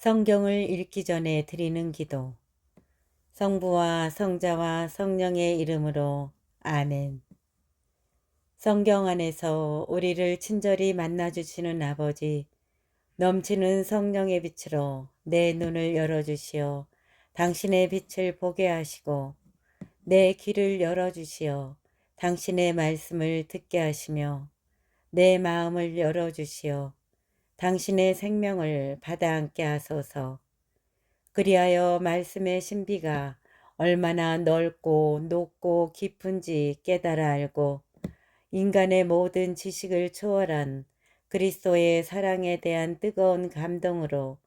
성경을 읽기 전에 드리는 기도. 성부와 성자와 성령의 이름으로 아멘. 성경 안에서 우리를 친절히 만나주시는 아버지, 넘치는 성령의 빛으로 내 눈을 열어주시어 당신의 빛을 보게 하시고, 내 귀를 열어주시어 당신의 말씀을 듣게 하시며, 내 마음을 열어주시어 당신의 생명을 받아 안게 하소서. 그리하여 말씀의 신비가 얼마나 넓고 높고 깊은지 깨달아 알고 인간의 모든 지식을 초월한 그리스도의 사랑에 대한 뜨거운 감동으로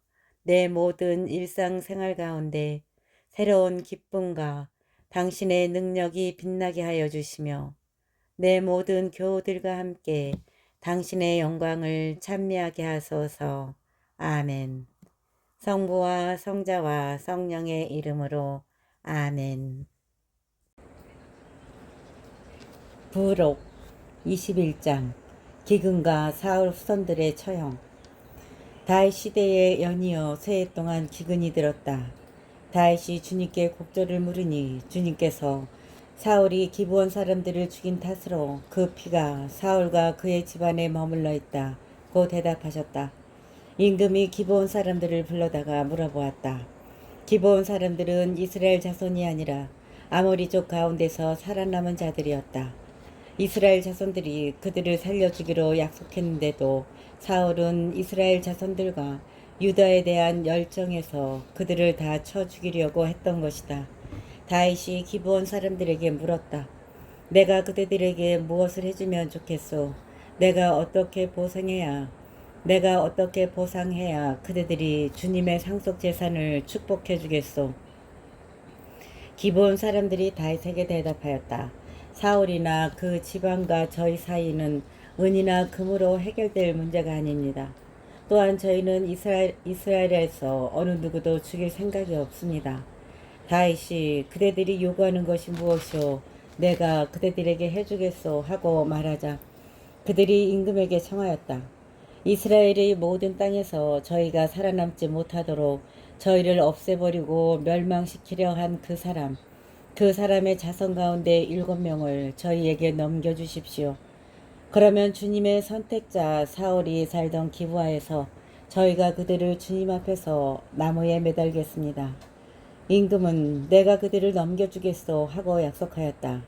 내 모든 일상생활 가운데 새로운 기쁨과 당신의 능력이 빛나게 하여 주시며 내 모든 교우들과 함께 당신의 영광을 찬미하게 하소서. 아멘. 성부와 성자와 성령의 이름으로 아멘. 부록 21장 기근과 사울 후손들의 처형. 다윗 시대에 연이어 세 해 동안 기근이 들었다. 다윗이 주님께 곡절을 물으니 주님께서 사울이 기브온 사람들을 죽인 탓으로 그 피가 사울과 그의 집안에 머물러 있다 고 대답하셨다. 임금이 기브온 사람들을 불러다가 물어보았다. 기브온 사람들은 이스라엘 자손이 아니라 아모리족 가운데서 살아남은 자들이었다. 이스라엘 자손들이 그들을 살려주기로 약속했는데도 사울은 이스라엘 자손들과 유다에 대한 열정에서 그들을 다 쳐 죽이려고 했던 것이다. 다윗이 기브온 사람들에게 물었다. 내가 그대들에게 무엇을 해주면 좋겠소? 내가 어떻게 보상해야 그대들이 주님의 상속 재산을 축복해 주겠소? 기브온 사람들이 다윗에게 대답하였다. 사울이나 그 집안과 저희 사이는 은이나 금으로 해결될 문제가 아닙니다. 또한 저희는 이스라엘에서 어느 누구도 죽일 생각이 없습니다. 다윗이 그대들이 요구하는 것이 무엇이오? 내가 그대들에게 해주겠소 하고 말하자 그들이 임금에게 청하였다. 이스라엘의 모든 땅에서 저희가 살아남지 못하도록 저희를 없애버리고 멸망시키려 한 그 사람의 자손 가운데 7명을 저희에게 넘겨주십시오. 그러면 주님의 선택자 사울이 살던 기브아에서 저희가 그들을 주님 앞에서 나무에 매달겠습니다. 임금은 내가 그들을 넘겨주겠소 하고 약속하였다.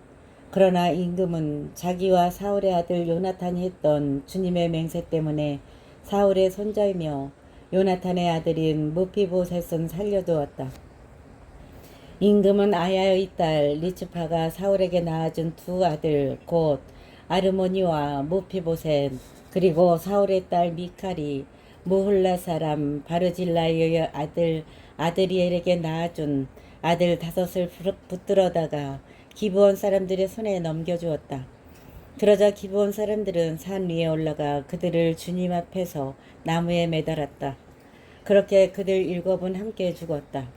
그러나 임금은 자기와 사울의 아들 요나탄이 했던 주님의 맹세 때문에 사울의 손자이며 요나탄의 아들인 무피보셋은 살려두었다. 임금은 아야의 딸 리츠파가 사울에게 낳아준 두 아들 곧 아르모니와 무피보셋 그리고 사울의 딸 미칼이 무훌라 사람 바르질라의 아들 아드리엘에게 낳아준 아들 5을 붙들어다가 기브온 사람들의 손에 넘겨주었다. 그러자 기브온 사람들은 산 위에 올라가 그들을 주님 앞에서 나무에 매달았다. 그렇게 그들 7은 함께 죽었다.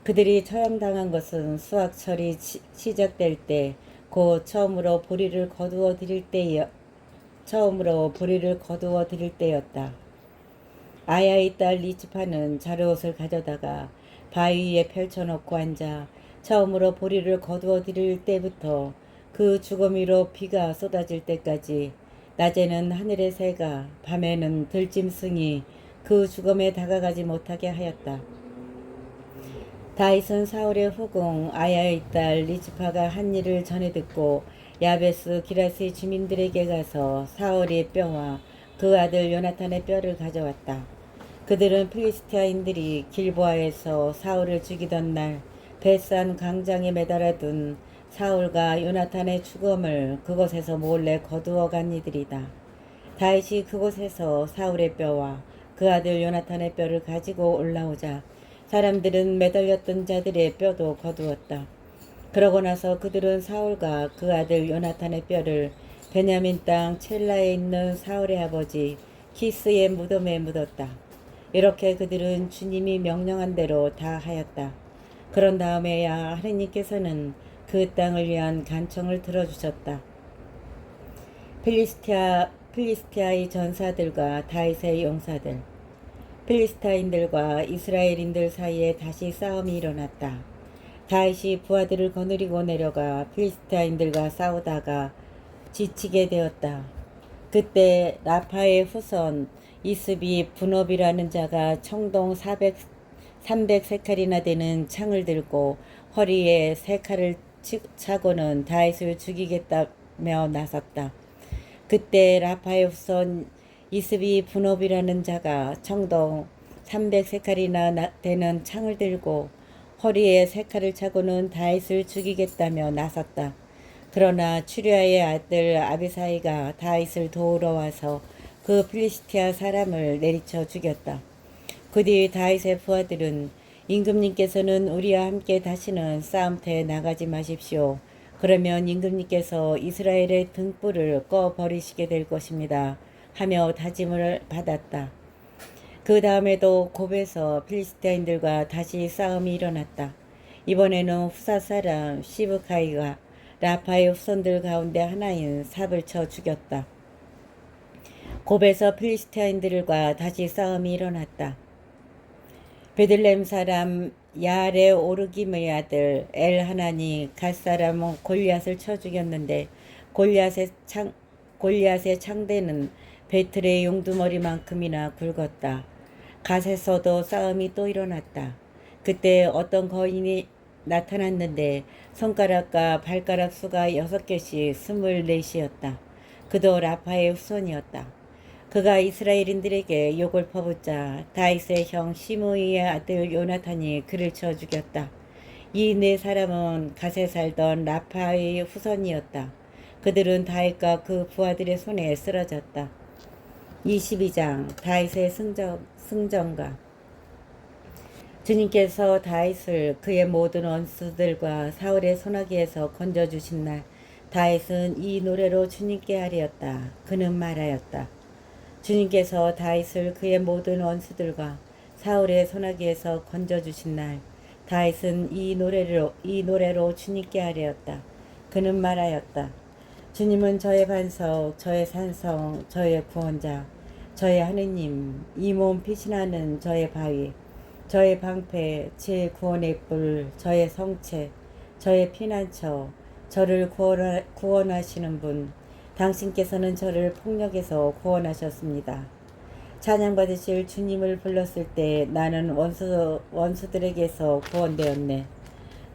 그들이 처형당한 것은 수확철이 시작될 때 곧 처음으로 보리를 거두어 드릴 때였다. 아야의 딸 리츠파는 자르옷을 가져다가 바위 위에 펼쳐놓고 앉아 처음으로 보리를 거두어 드릴 때부터 그 죽음 위로 비가 쏟아질 때까지 낮에는 하늘의 새가 밤에는 들짐승이 그 죽음에 다가가지 못하게 하였다. 다윗은 사울의 후궁 아야의 딸 리즈파가 한 일을 전해 듣고 야베스 기라스의 주민들에게 가서 사울의 뼈와 그 아들 요나탄의 뼈를 가져왔다. 그들은 필리스티아인들이 길보아에서 사울을 죽이던 날 벳산 광장에 매달아둔 사울과 요나탄의 죽음을 그곳에서 몰래 거두어 간 이들이다. 다윗이 그곳에서 사울의 뼈와 그 아들 요나탄의 뼈를 가지고 올라오자 사람들은 매달렸던 자들의 뼈도 거두었다. 그러고 나서 그들은 사울과 그 아들 요나탄의 뼈를 베냐민 땅 첼라에 있는 사울의 아버지 키스의 무덤에 묻었다. 이렇게 그들은 주님이 명령한 대로 다 하였다. 그런 다음에야 하느님께서는 그 땅을 위한 간청을 들어주셨다. 필리스티아의 전사들과 다윗의 용사들. 필리스타인들과 이스라엘인들 사이에 다시 싸움이 일어났다. 다윗이 부하들을 거느리고 내려가 필리스타인들과 싸우다가 지치게 되었다. 그때 라파의 후손 이스비 분업이라는 자가 청동 300세칼이나 되는 창을 들고 허리에 세 칼을 차고는 다윗을 죽이겠다며 나섰다. 그때 라파의 후손 이스비 분업이라는 자가 청동 300세칼이나 되는 창을 들고 허리에 세 칼을 차고는 다윗을 죽이겠다며 나섰다. 그러나 추리아의 아들 아비사이가 다윗을 도우러 와서 그 필리스티아 사람을 내리쳐 죽였다. 그 뒤 다윗의 부하들은 임금님께서는 우리와 함께 다시는 싸움터에 나가지 마십시오. 그러면 임금님께서 이스라엘의 등불을 꺼 버리시게 될 것입니다. 하며 다짐을 받았다. 그 다음에도 곱에서 필리스타인들과 다시 싸움이 일어났다. 이번에는 후사 사람 시브카이가 라파의 후손들 가운데 하나인 삽을 쳐 죽였다. 곱에서 필리스타인들과 다시 싸움이 일어났다. 베들레헴 사람 야레 오르김의 아들 엘하나니 갓 사람 골리앗을 쳐 죽였는데 골리앗의 창대는 베틀의 용두머리만큼이나 굵었다. 갓에서도 싸움이 또 일어났다. 그때 어떤 거인이 나타났는데 손가락과 발가락 수가 6개씩 24이었다. 그도 라파의 후손이었다. 그가 이스라엘인들에게 욕을 퍼붓자 다윗의 형 시므이의 아들 요나탄이 그를 쳐 죽였다. 이 네 사람은 갓에 살던 라파의 후손이었다. 그들은 다윗과 그 부하들의 손에 쓰러졌다. 22장 다윗의 승전가. 주님께서 다윗을 그의 모든 원수들과 사울의 손아귀에서 건져주신 날 다윗은 이 노래로 주님께 아뢰었다. 그는 말하였다. 주님께서 다윗을 그의 모든 원수들과 사울의 손아귀에서 건져주신 날 다윗은 이 노래로 주님께 아뢰었다. 그는 말하였다. 주님은 저의 반석, 저의 산성, 저의 구원자, 저의 하느님, 이 몸 피신하는 저의 바위, 저의 방패, 제 구원의 뿔, 저의 성체, 저의 피난처, 저를 구원하시는 분, 당신께서는 저를 폭력에서 구원하셨습니다. 찬양받으실 주님을 불렀을 때 나는 원수들에게서 구원되었네.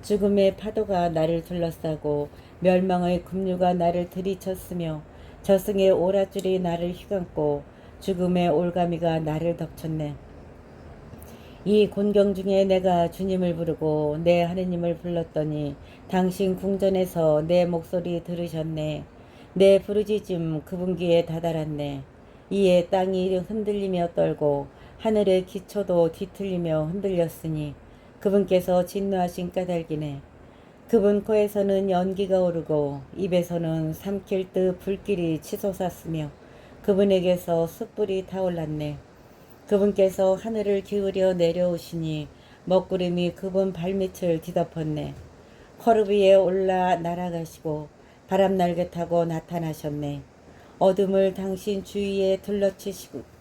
죽음의 파도가 나를 둘러싸고 멸망의 급류가 나를 들이쳤으며 저승의 오랏줄이 나를 휘감고 죽음의 올가미가 나를 덮쳤네. 이 곤경 중에 내가 주님을 부르고 내 하느님을 불렀더니 당신 궁전에서 내 목소리 들으셨네. 내 부르짖음 그분 귀에 다다랐네. 이에 땅이 흔들리며 떨고 하늘의 기초도 뒤틀리며 흔들렸으니 그분께서 진노하신 까닭이네. 그분 코에서는 연기가 오르고 입에서는 삼킬 듯 불길이 치솟았으며 그분에게서 숯불이 타올랐네. 그분께서 하늘을 기울여 내려오시니 먹구름이 그분 발밑을 뒤덮었네. 커룹 위에 올라 날아가시고 바람날개 타고 나타나셨네. 어둠을 당신 주위에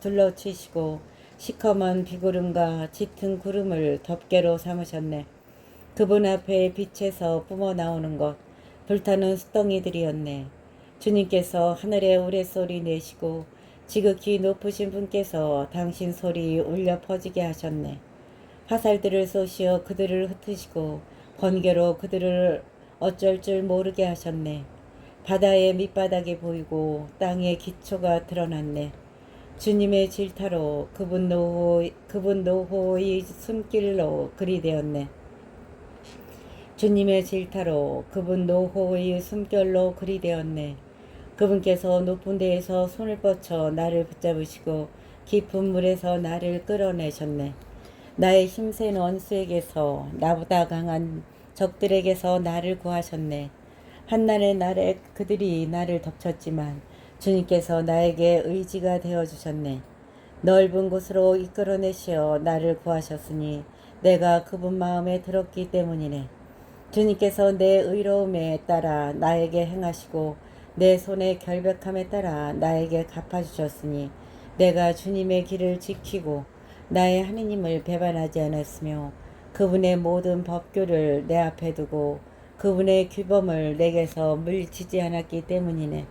둘러치시고 시커먼 비구름과 짙은 구름을 덮개로 삼으셨네. 그분 앞에 빛에서 뿜어나오는 것 불타는 숫덩이들이었네. 주님께서 하늘에 우레소리 내시고 지극히 높으신 분께서 당신 소리 울려 퍼지게 하셨네. 화살들을 쏘시어 그들을 흩으시고 번개로 그들을 어쩔 줄 모르게 하셨네. 바다의 밑바닥이 보이고 땅의 기초가 드러났네. 주님의 질타로 그분 노호의 숨길로 그리 되었네. 주님의 질타로 그분 노호의 숨결로 그리 되었네. 그분께서 높은 데에서 손을 뻗쳐 나를 붙잡으시고 깊은 물에서 나를 끌어내셨네. 나의 힘센 원수에게서 나보다 강한 적들에게서 나를 구하셨네. 한날의 날에 그들이 나를 덮쳤지만 주님께서 나에게 의지가 되어주셨네. 넓은 곳으로 이끌어내시어 나를 구하셨으니 내가 그분 마음에 들었기 때문이네. 주님께서 내 의로움에 따라 나에게 행하시고 내 손의 결백함에 따라 나에게 갚아주셨으니 내가 주님의 길을 지키고 나의 하느님을 배반하지 않았으며 그분의 모든 법규를 내 앞에 두고 그분의 규범을 내게서 물리치지 않았기 때문이네.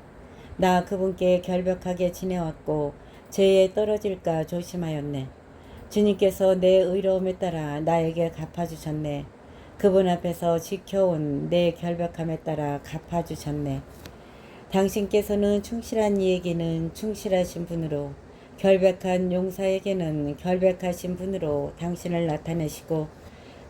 나 그분께 결벽하게 지내왔고 죄에 떨어질까 조심하였네. 주님께서 내 의로움에 따라 나에게 갚아주셨네. 그분 앞에서 지켜온 내 결벽함에 따라 갚아주셨네. 당신께서는 충실한 이에게는 충실하신 분으로 결백한 용사에게는 결백하신 분으로 당신을 나타내시고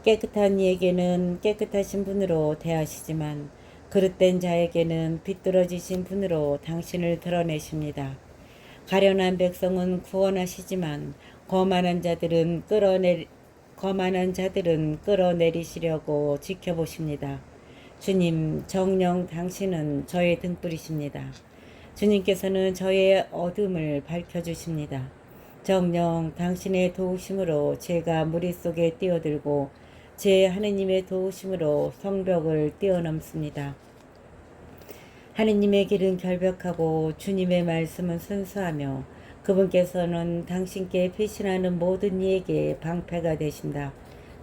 깨끗한 이에게는 깨끗하신 분으로 대하시지만 그릇된 자에게는 비뚤어지신 분으로 당신을 드러내십니다. 가련한 백성은 구원하시지만 거만한 자들은 끌어내리시려고 지켜보십니다. 주님, 정녕 당신은 저의 등불이십니다. 주님께서는 저의 어둠을 밝혀주십니다. 정녕 당신의 도우심으로 제가 무리 속에 뛰어들고 제 하느님의 도우심으로 성벽을 뛰어넘습니다. 하느님의 길은 결벽하고 주님의 말씀은 순수하며 그분께서는 당신께 배신하는 모든 이에게 방패가 되신다.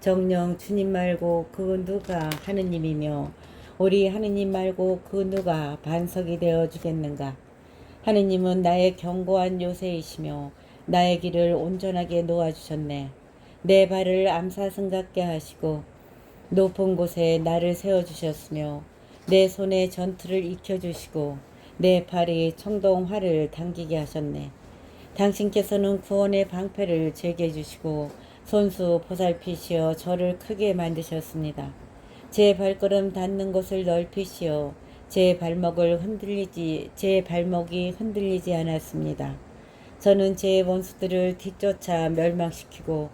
정녕 주님 말고 그 누가 하느님이며 우리 하느님 말고 그 누가 반석이 되어 주겠는가. 하느님은 나의 견고한 요새이시며 나의 길을 온전하게 놓아주셨네. 내 발을 암사슴 같게 하시고 높은 곳에 나를 세워주셨으며 내 손에 전투를 익혀주시고 내 팔이 청동활을 당기게 하셨네. 당신께서는 구원의 방패를 제게 해주시고 손수 보살피시어 저를 크게 만드셨습니다. 제 발걸음 닿는 곳을 넓히시어 제 발목이 흔들리지 않았습니다. 저는 제 원수들을 뒤쫓아 멸망시키고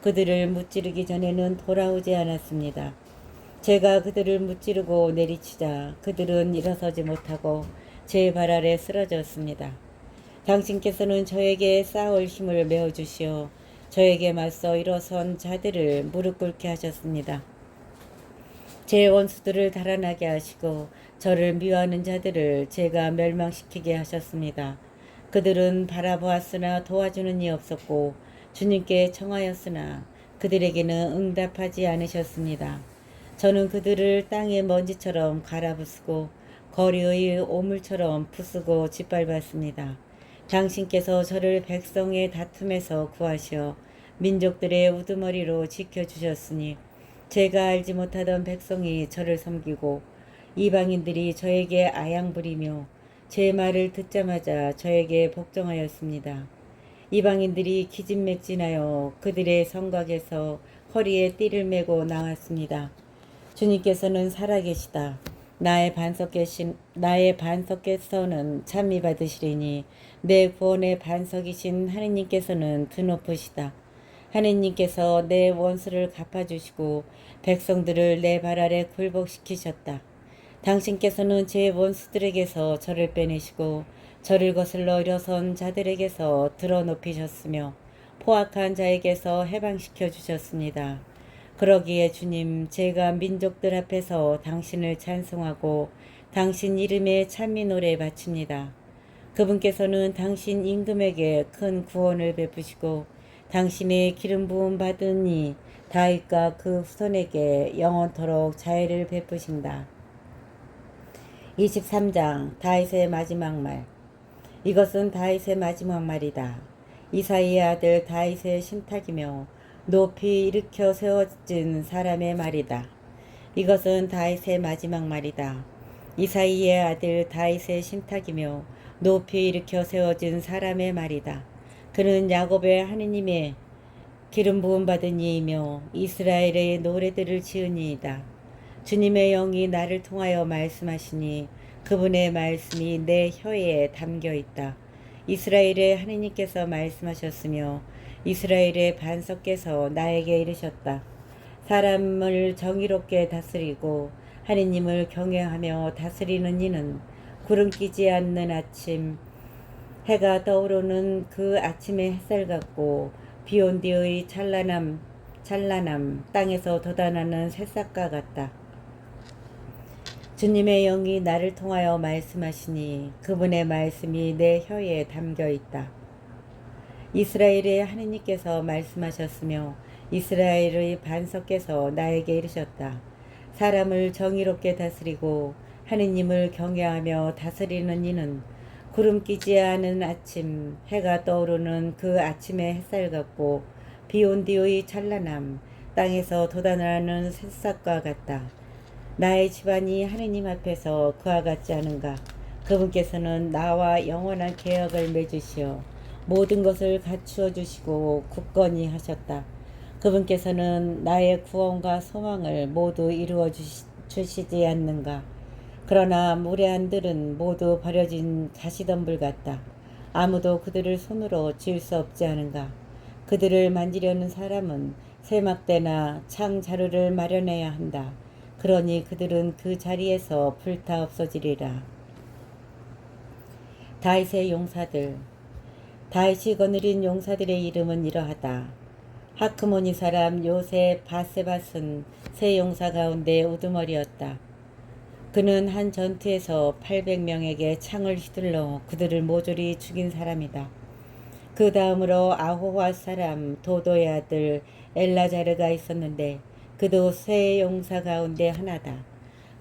그들을 무찌르기 전에는 돌아오지 않았습니다. 제가 그들을 무찌르고 내리치자 그들은 일어서지 못하고 제 발 아래 쓰러졌습니다. 당신께서는 저에게 싸울 힘을 메어주시어 저에게 맞서 일어선 자들을 무릎 꿇게 하셨습니다. 제 원수들을 달아나게 하시고 저를 미워하는 자들을 제가 멸망시키게 하셨습니다. 그들은 바라보았으나 도와주는 이 없었고 주님께 청하였으나 그들에게는 응답하지 않으셨습니다. 저는 그들을 땅의 먼지처럼 갈아부수고 거리의 오물처럼 부수고 짓밟았습니다. 당신께서 저를 백성의 다툼에서 구하시어 민족들의 우두머리로 지켜주셨으니 제가 알지 못하던 백성이 저를 섬기고 이방인들이 저에게 아양부리며 제 말을 듣자마자 저에게 복종하였습니다. 이방인들이 기진맥진하여 그들의 성곽에서 허리에 띠를 메고 나왔습니다. 주님께서는 살아계시다. 나의 반석께서는 찬미 받으시리니 내 구원의 반석이신 하느님께서는 드높으시다. 하느님께서 내 원수를 갚아주시고 백성들을 내 발 아래 굴복시키셨다. 당신께서는 제 원수들에게서 저를 빼내시고 저를 거슬러 일어선 자들에게서 드러높이셨으며 포악한 자에게서 해방시켜 주셨습니다. 그러기에 주님, 제가 민족들 앞에서 당신을 찬송하고 당신 이름에 찬미 노래 바칩니다. 그분께서는 당신 임금에게 큰 구원을 베푸시고 당신의 기름 부음 받은 이 다윗과 그 후손에게 영원토록 자애를 베푸신다. 23장 다윗의 마지막 말. 이것은 다윗의 마지막 말이다. 이사이의 아들 다윗의 신탁이며 높이 일으켜 세워진 사람의 말이다. 이것은 다윗의 마지막 말이다. 이사이의 아들 다윗의 신탁이며 높이 일으켜 세워진 사람의 말이다. 그는 야곱의 하느님의 기름 부음 받은 이이며 이스라엘의 노래들을 지은 이이다. 주님의 영이 나를 통하여 말씀하시니 그분의 말씀이 내 혀에 담겨 있다. 이스라엘의 하느님께서 말씀하셨으며 이스라엘의 반석께서 나에게 이르셨다. 사람을 정의롭게 다스리고 하느님을 경외하며 다스리는 이는 구름 끼지 않는 아침, 해가 떠오르는 그 아침의 햇살 같고 비온 뒤의 찬란함 땅에서 돋아나는 새싹과 같다. 주님의 영이 나를 통하여 말씀하시니 그분의 말씀이 내 혀에 담겨 있다. 이스라엘의 하느님께서 말씀하셨으며 이스라엘의 반석께서 나에게 이르셨다. 사람을 정의롭게 다스리고 하느님을 경외하며 다스리는 이는 구름 끼지 않은 아침, 해가 떠오르는 그 아침의 햇살 같고 비온 뒤의 찬란함, 땅에서 돋아나는 새싹과 같다. 나의 집안이 하느님 앞에서 그와 같지 않은가? 그분께서는 나와 영원한 계약을 맺으시어 모든 것을 갖추어 주시고 굳건히 하셨다. 그분께서는 나의 구원과 소망을 모두 이루어 주시지 않는가? 그러나 무례한들은 모두 버려진 가시덤불 같다. 아무도 그들을 손으로 지을 수 없지 않은가? 그들을 만지려는 사람은 세막대나 창자루를 마련해야 한다. 그러니 그들은 그 자리에서 불타 없어지리라. 다윗의 용사들. 다윗이 거느린 용사들의 이름은 이러하다. 하크모니 사람 요셉 바세밧은 세 용사 가운데 우두머리였다. 그는 한 전투에서 800명에게 창을 휘둘러 그들을 모조리 죽인 사람이다. 그 다음으로 아호와 사람 도도의 아들 엘라자르가 있었는데 그도 세 용사 가운데 하나다.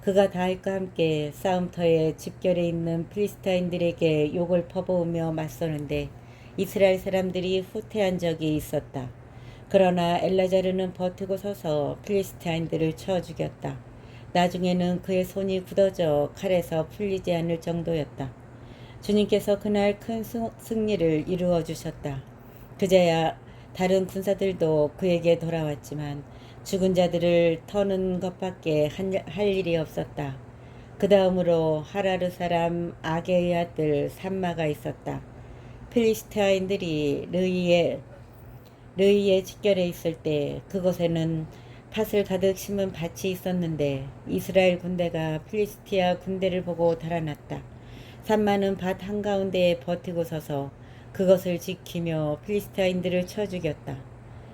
그가 다윗과 함께 싸움터에 집결해 있는 필리스타인들에게 욕을 퍼부으며 맞서는데 이스라엘 사람들이 후퇴한 적이 있었다. 그러나 엘라자르는 버티고 서서 필리스타인들을 쳐 죽였다. 나중에는 그의 손이 굳어져 칼에서 풀리지 않을 정도였다. 주님께서 그날 큰 승리를 이루어 주셨다. 그제야 다른 군사들도 그에게 돌아왔지만 죽은 자들을 터는 것밖에 할 일이 없었다. 그 다음으로 하라르 사람 아게의 아들 삼마가 있었다. 필리스타인들이 르이에 집결해 있을 때 그곳에는 팥을 가득 심은 밭이 있었는데 이스라엘 군대가 필리스티아 군대를 보고 달아났다. 삼마는 밭 한가운데에 버티고 서서 그것을 지키며 필리스타인들을 쳐 죽였다.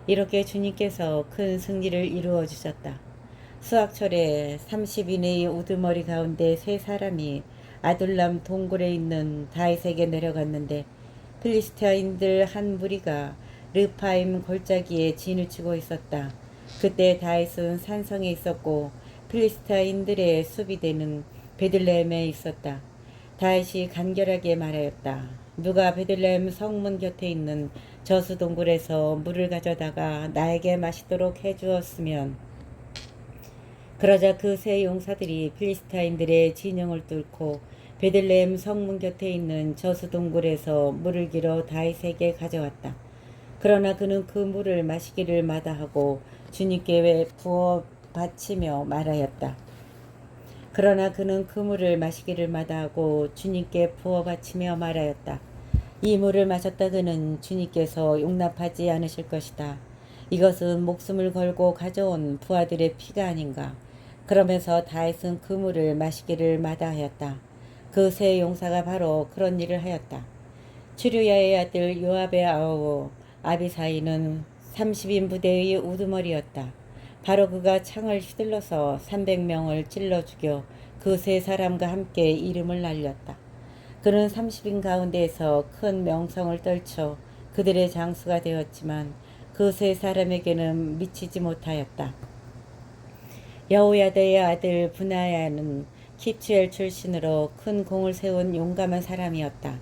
이렇게 주님께서 큰 승리를 이루어 주셨다. 수학철에 30인의 우두머리 가운데 세 사람이 아둘람 동굴에 있는 다윗에게 내려갔는데 필리스타인들 한 무리가 르파임 골짜기에 진을 치고 있었다. 그때 다윗은 산성에 있었고 필리스타인들의 수비대는 베들레헴에 있었다. 다윗이 간결하게 말하였다. 누가 베들레헴 성문 곁에 있는 저수 동굴에서 물을 가져다가 나에게 마시도록 해주었으면. 그러자 그 세 용사들이 필리스타인들의 진영을 뚫고 베들레헴 성문 곁에 있는 저수 동굴에서 물을 길어 다윗에게 가져왔다. 그러나 그는 그 물을 마시기를 마다하고 주님께 부어 바치며 말하였다. 그러나 그는 그 물을 마시기를 마다하고 주님께 부어 바치며 말하였다. 이 물을 마셨다 그는 주님께서 용납하지 않으실 것이다. 이것은 목숨을 걸고 가져온 부하들의 피가 아닌가. 그러면서 다윗은 그 물을 마시기를 마다하였다. 그 세 용사가 바로 그런 일을 하였다. 추루야의 아들 요압의 아우 아비사이는 30인 부대의 우두머리였다. 바로 그가 창을 휘둘러서 300명을 찔러 죽여 그 세 사람과 함께 이름을 날렸다. 그는 30인 가운데에서 큰 명성을 떨쳐 그들의 장수가 되었지만 그 세 사람에게는 미치지 못하였다. 여호야다의 아들 브나야는 킵츠엘 출신으로 큰 공을 세운 용감한 사람이었다.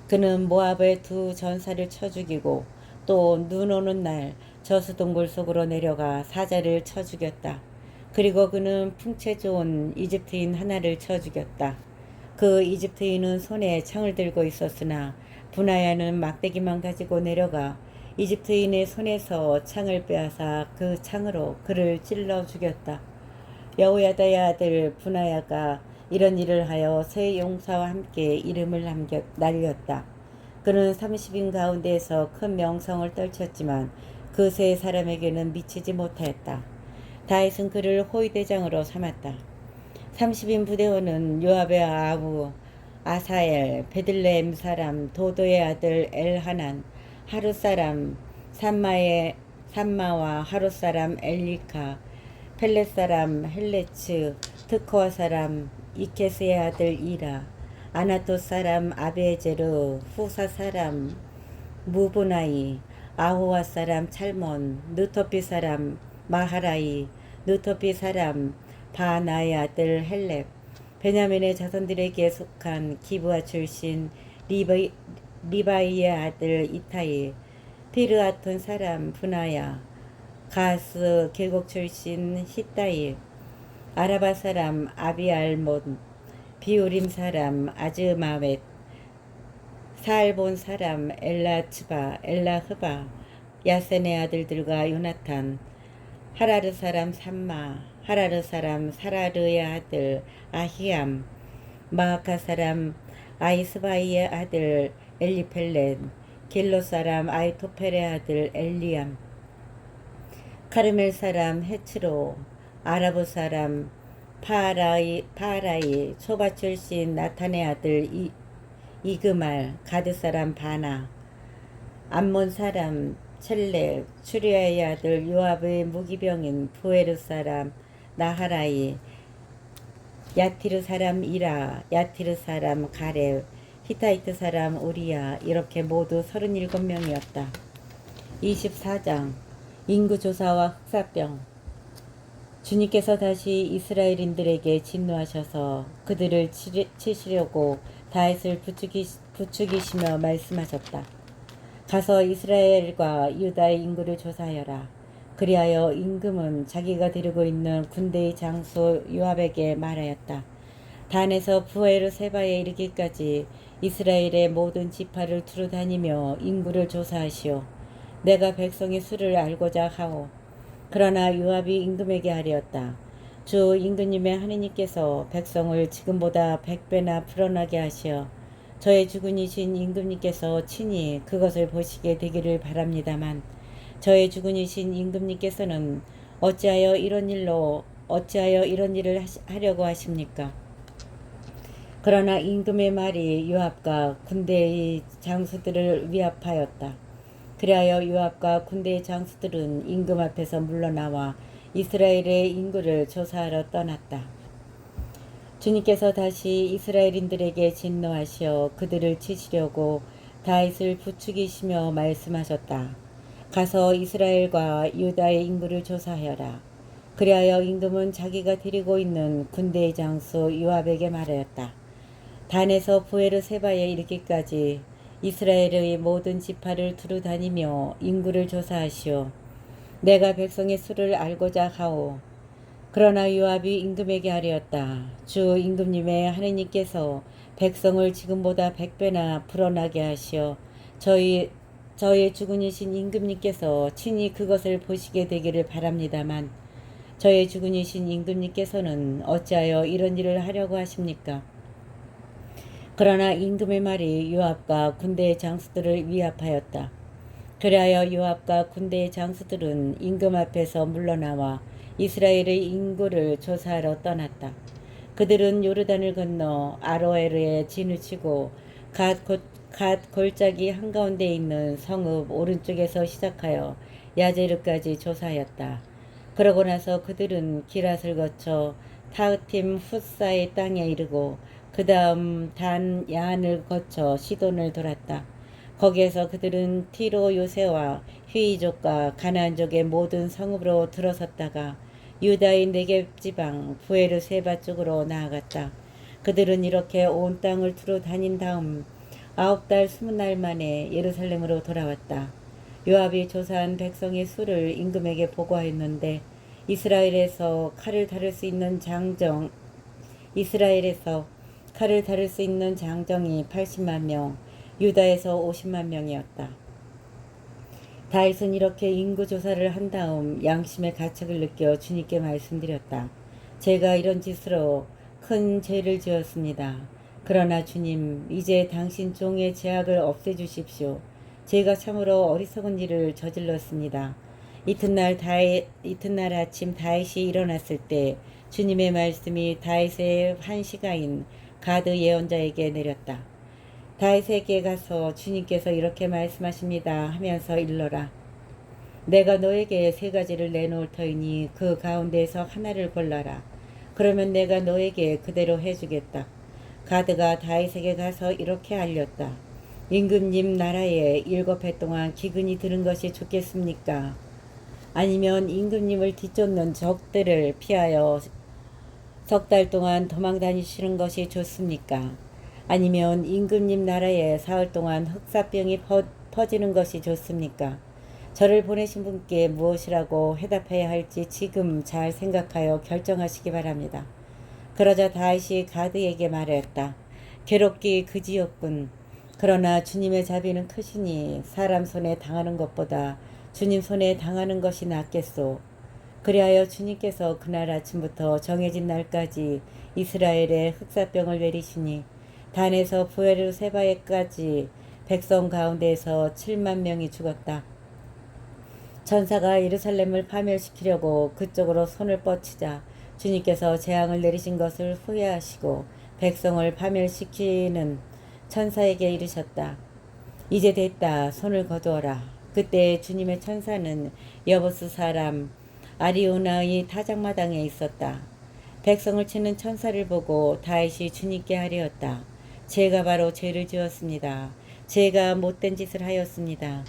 그는 모압의 두 전사를 쳐 죽이고 또 눈 오는 날 저수동굴 속으로 내려가 사자를 쳐 죽였다. 그리고 그는 풍채 좋은 이집트인 하나를 쳐 죽였다. 그 이집트인은 손에 창을 들고 있었으나 분하야는 막대기만 가지고 내려가 이집트인의 손에서 창을 빼앗아 그 창으로 그를 찔러 죽였다. 여호야다의 아들 분하야가 이런 일을 하여 세 용사와 함께 이름을 날렸다. 그는 30인 가운데에서 큰 명성을 떨쳤지만 그 세 사람에게는 미치지 못하였다. 다윗은 그를 호위대장으로 삼았다. 30인 부대원은 요압의 아부 아사엘, 베들레헴 사람 도도의 아들 엘하난, 하루 사람 삼마와 하루 사람 엘리카, 펠렛 사람 헬레츠, 트코와 사람 이케스의 아들 이라, 아나토 사람 아베제르, 후사 사람 무보나이, 아호와 사람 찰몬, 느토피 사람 마하라이, 느토피 사람 바나의 아들 헬렙, 베냐민의 자손들에게 속한 기브아 출신 리바이의 아들 이타이, 피르아톤 사람 분하야, 가스 계곡 출신 히따이, 아라바 사람 아비알몬, 비우림 사람 아즈마웻, 살본 사람 엘라흐바, 야센의 아들들과 요나탄, 하라르 사람 삼마, 하라르 사람 사라르의 아들 아히암, 마아카 사람 아이스바이의 아들 엘리펠렛, 길로 사람 아이토펠의 아들 엘리암, 카르멜 사람 헤츠로, 아라브 사람 파라이, 소바 출신 나탄의 아들 이그말, 가드 사람 바나, 암몬 사람 첼렙, 추리아의 아들 요압의 무기병인 부에르 사람 나하라이, 야티르 사람 이라, 야티르 사람 가렙, 히타이트 사람 우리야, 이렇게 모두 37명이었다. 24장 인구조사와 흑사병. 주님께서 다시 이스라엘인들에게 진노하셔서 그들을 치시려고 다윗을 부추기시며 말씀하셨다. 가서 이스라엘과 유다의 인구를 조사하여라. 그리하여 임금은 자기가 데리고 있는 군대의 장수 요압에게 말하였다. 단에서 부에르 세바에 이르기까지 이스라엘의 모든 지파를 두루 다니며 인구를 조사하시오. 내가 백성의 수를 알고자 하오. 그러나 요압이 임금에게 하리었다. 주 임금님의 하느님께서 백성을 지금보다 100배나 불어나게 하시어 저의 주군이신 임금님께서 친히 그것을 보시게 되기를 바랍니다만 저의 주군이신 임금님께서는 어찌하여 이런 일을 하려고 하십니까? 그러나 임금의 말이 요압과 군대의 장수들을 위압하였다. 그리하여 요압과 군대의 장수들은 임금 앞에서 물러나와 이스라엘의 인구를 조사하러 떠났다. 주님께서 다시 이스라엘인들에게 진노하시어 그들을 치시려고 다윗을 부추기시며 말씀하셨다. 가서 이스라엘과 유다의 인구를 조사하여라. 그리하여 임금은 자기가 데리고 있는 군대의 장수 요압에게 말하였다. 단에서 부에르 세바에 이르기까지 이스라엘의 모든 지파를 두루 다니며 인구를 조사하시오. 내가 백성의 수를 알고자 하오. 그러나 요압이 임금에게 하리었다. 주 임금님의 하느님께서 백성을 지금보다 100배나 불어나게 하시어 저의 주군이신 임금님께서 친히 그것을 보시게 되기를 바랍니다만 저의 주군이신 임금님께서는 어찌하여 이런 일을 하려고 하십니까? 그러나 임금의 말이 요압과 군대의 장수들을 위압하였다. 그리하여 요압과 군대의 장수들은 임금 앞에서 물러나와 이스라엘의 인구를 조사하러 떠났다. 그들은 요르단을 건너 아로에르에 진을 치고 갓 골짜기 한가운데 있는 성읍 오른쪽에서 시작하여 야제르까지 조사하였다. 그러고 나서 그들은 기랏을 거쳐 타흐팀 훗사의 땅에 이르고 그 다음 단 야한을 거쳐 시돈을 돌았다. 거기에서 그들은 티로 요새와 휘이족과 가나안족의 모든 성읍으로 들어섰다가 유다의 네겝 지방 부에르 세바 쪽으로 나아갔다. 그들은 이렇게 온 땅을 두루 다닌 다음 9달 20날 만에 예루살렘으로 돌아왔다. 요압이 조사한 백성의 수를 임금에게 보고하였는데 이스라엘에서 칼을 다룰 수 있는 장정이 80만 명, 유다에서 50만 명이었다. 다윗은 이렇게 인구 조사를 한 다음 양심의 가책을 느껴 주님께 말씀드렸다. 제가 이런 짓으로 큰 죄를 지었습니다. 그러나 주님, 이제 당신 종의 죄악을 없애주십시오. 제가 참으로 어리석은 일을 저질렀습니다. 이튿날 아침 다윗이 일어났을 때 주님의 말씀이 다윗의 환시가인 가드 예언자에게 내렸다. 다윗에게 가서 주님께서 이렇게 말씀하십니다 하면서 일러라. 내가 너에게 3가지를 내놓을 터이니 그 가운데에서 하나를 골라라. 그러면 내가 너에게 그대로 해주겠다. 가드가 다윗에게 가서 이렇게 알렸다. 임금님 나라에 7해 동안 기근이 드는 것이 좋겠습니까? 아니면 임금님을 뒤쫓는 적들을 피하여 석 달 동안 도망 다니시는 것이 좋습니까? 아니면 임금님 나라에 사흘 동안 흑사병이 퍼지는 것이 좋습니까? 저를 보내신 분께 무엇이라고 해답해야 할지 지금 잘 생각하여 결정하시기 바랍니다. 그러자 다윗이 가드에게 말하였다. 괴롭기 그지없군. 그러나 주님의 자비는 크시니 사람 손에 당하는 것보다 주님 손에 당하는 것이 낫겠소. 그리하여 주님께서 그날 아침부터 정해진 날까지 이스라엘에 흑사병을 내리시니 단에서 부에르세바에까지 백성 가운데에서 7만 명이 죽었다. 천사가 예루살렘을 파멸시키려고 그쪽으로 손을 뻗치자 주님께서 재앙을 내리신 것을 후회하시고 백성을 파멸시키는 천사에게 이르셨다. 이제 됐다. 손을 거두어라. 그때 주님의 천사는 여보스 사람 아리우나의 타작마당에 있었다. 백성을 치는 천사를 보고 다윗이 주님께 하리었다. 제가 바로 죄를 지었습니다. 제가 못된 짓을 하였습니다.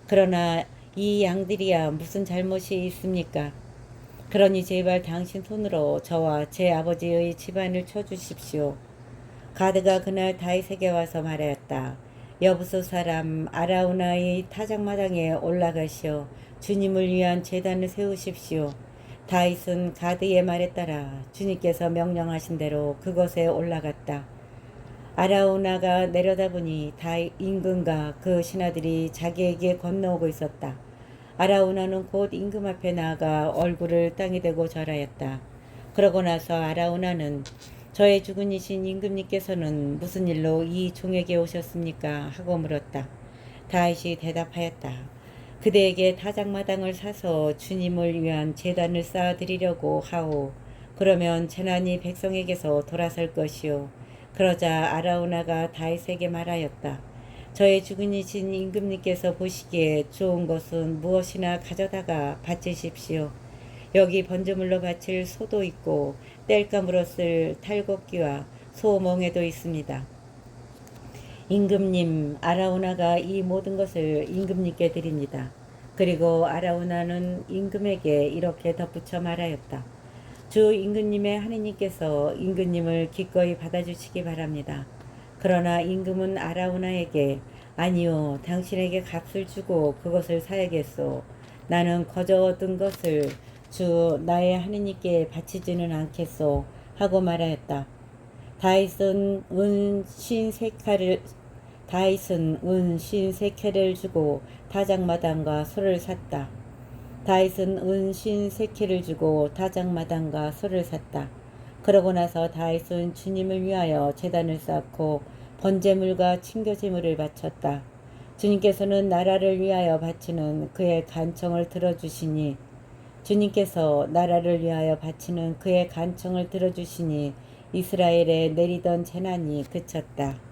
그러나 이 양들이야 무슨 잘못이 있습니까? 그러니 제발 당신 손으로 저와 제 아버지의 집안을 쳐주십시오. 가드가 그날 다윗에게 와서 말하였다. 여부수 사람 아라우나의 타작마당에 올라가시어 주님을 위한 제단을 세우십시오. 다윗은 가드의 말에 따라 주님께서 명령하신 대로 그것에 올라갔다. 아라우나가 내려다보니 다윗 임금과 그 신하들이 자기에게 건너오고 있었다. 아라우나는 곧 임금 앞에 나아가 얼굴을 땅에 대고 절하였다. 그러고 나서 아라우나는 저의 주군이신 임금님께서는 무슨 일로 이 종에게 오셨습니까? 하고 물었다. 다윗이 대답하였다. 그대에게 타작마당을 사서 주님을 위한 제단을 쌓아드리려고 하오. 그러면 재난이 백성에게서 돌아설 것이오. 그러자 아라우나가 다윗에게 말하였다. 저의 주군이신 임금님께서 보시기에 좋은 것은 무엇이나 가져다가 바치십시오. 여기 번제물로 바칠 소도 있고 땔감으로 쓸 탈곡기와 소멍에도 있습니다. 임금님, 아라우나가 이 모든 것을 임금님께 드립니다. 그리고 아라우나는 임금에게 이렇게 덧붙여 말하였다. 주 임금님의 하느님께서 임금님을 기꺼이 받아주시기 바랍니다. 그러나 임금은 아라우나에게 아니요, 당신에게 값을 주고 그것을 사야겠소. 나는 거저 얻은 것을 주 나의 하느님께 바치지는 않겠소. 하고 말하였다. 다윗은 은 53켤을 주고 타작마당과 소를 샀다. 다윗은 은 53켤을 주고 타작마당과 소를 샀다. 그러고 나서 다윗은 주님을 위하여 제단을 쌓고 번제물과 친교제물을 바쳤다. 주님께서는 나라를 위하여 바치는 그의 간청을 들어주시니 이스라엘에 내리던 재난이 그쳤다.